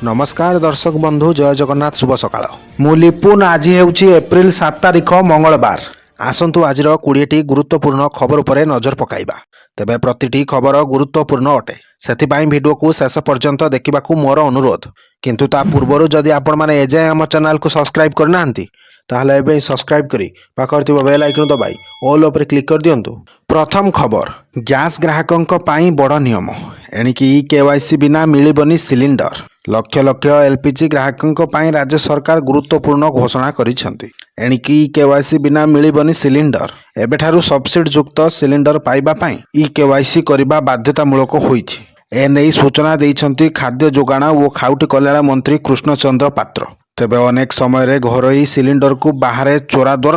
नमस्कार दर्शक बंधु जय जगन्नाथ शुभ सकाळ मु लिपुन आज हेउची एप्रिल 7 तारिख मंगलवार आसंतु आज 20टी गुरुत्वपूर्ण खबर पर नजर पकाइबा तेबे प्रतिटी खबर गुरुत्वपूर्ण अटे सेथिपाई वीडियो को शेष पर्यंत देखिबाकू मोर अनुरोध किंतु ता पूर्वरु जदि आपण माने एजाय हम चैनल को सब्सक्राइब करनांती ताहले एबे सब्सक्राइब करी पाखरथिबा बेल आइकन दबाई ऑल ऊपर क्लिक कर दियंतु। प्रथम खबर गैस ग्राहकंक पाई बड़ नियम एणिकी केवाईसी बिना मिलिबनी सिलिंडर लक्ष लक्ष एलपीजी ग्राहकंक पाई राज्य सरकार गुरुत्वपूर्ण घोषणा करिसेंती एणिकी केवाईसी बिना मिलिबनी सिलिंडर एबेठारु सब्सिडी युक्त सिलिंडर पाइबा पाई ई केवाईसी करिबा बाध्यतामूलक होईछि एने सूचना देइछंती खाद्य जोगाण और खाउटी कल्याण मंत्री कृष्णचंद्र पात्र तेबे अनेक समय घरोई सिलिंडर को बाहर चोरा द्वार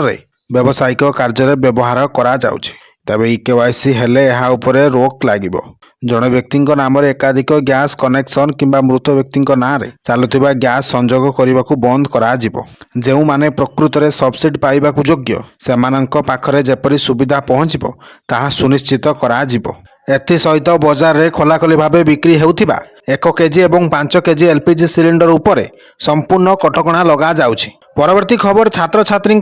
व्यावसायिक कार्य व्यवहार करा जाउछि तेबे ई केवाईसी हेले एहा उपरे रोक लागिबो जड़े व्यक्ति नाम एकाधिक गैस कनेक्शन किंबा मृत व्यक्ति नाम चलुवा गैस संजोग करने को बंद करा जो माने प्रकृत में सब्सिडी पाइबा योग्य से पाखरे जेपरी सुविधा पहुँचबो ताहा सुनिश्चित करा एसत बजार में खोलाखोली भाव बिक्री होउथिबा 1 केजी और 5 केजी एलपीजी सिलिंडर उपरे संपूर्ण कटकणा लगा जाउछि। परवर्ती खबर छात्र छात्री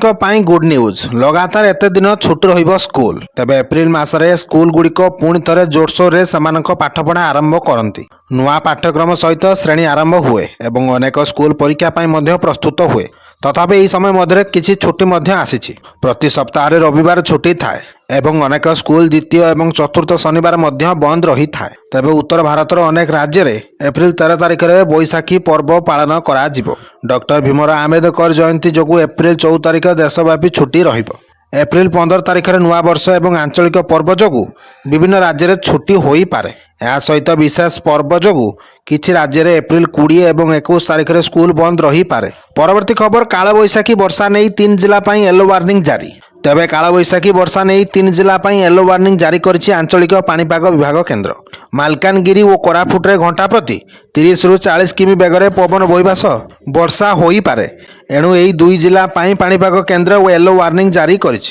गुड न्यूज लगातार एते दिन छुट्टी रहिबो स्कूल तेबे एप्रिल मासरे स्कूल गुड़िक पुणी थे जोरसोर रे समानक पाठपढ़ा आरंभ करती नुआ पाठ्यक्रम सहित श्रेणी आरंभ हुए एवं अनेक स्कूल परीक्षा पाई मध्य प्रस्तुत हुए तथापि यह समय मध्य किसी छुट्टी मध्य आसीछि प्रति सप्ताह रविवार छुट्टी थाए एवं अनेक स्कूल द्वितीय एवं चतुर्थ शनिवार मध्य बंद रही थाए तेबे उत्तर भारतर अनेक राज्य में एप्रिल 13 तारिख में बैशाखी पर्व पालन करा जिवो। डॉक्टर भीमराव आंबेडकर जयंती जोगु एप्रिल 14 तारिख देशव्यापी छुट्टी रहिबो। एप्रिल 15 तारिख में नुआ वर्ष एवं आंचलिक पर्व जोगु विभिन्न राज्य में छुट्टी होई पारे या सहित विशेष पर्व जोगु किछि राज्य में एप्रिल 20 एवं 21 तारिख में स्कूल बंद रही पारे। परवर्ती खबर काल बैशाखी वर्षा नहीं 3 जिला पाई येलो वार्निंग जारी तेबे काल बैशाखी वर्षा नहीं 3 जिला पाई येलो वार्निंग जारी करिछि आंचलिक पाणीपाग विभाग केन्द्र। मालकानगिरी और कोरापुट रे घंटा प्रति 30 रु 40 किमी बेगरे पवन बोहिबा सह वर्षा होई पारे एणु एही 2 जिला पाई पाणीपाग केन्द्र येलो वार्निंग जारी करिछि।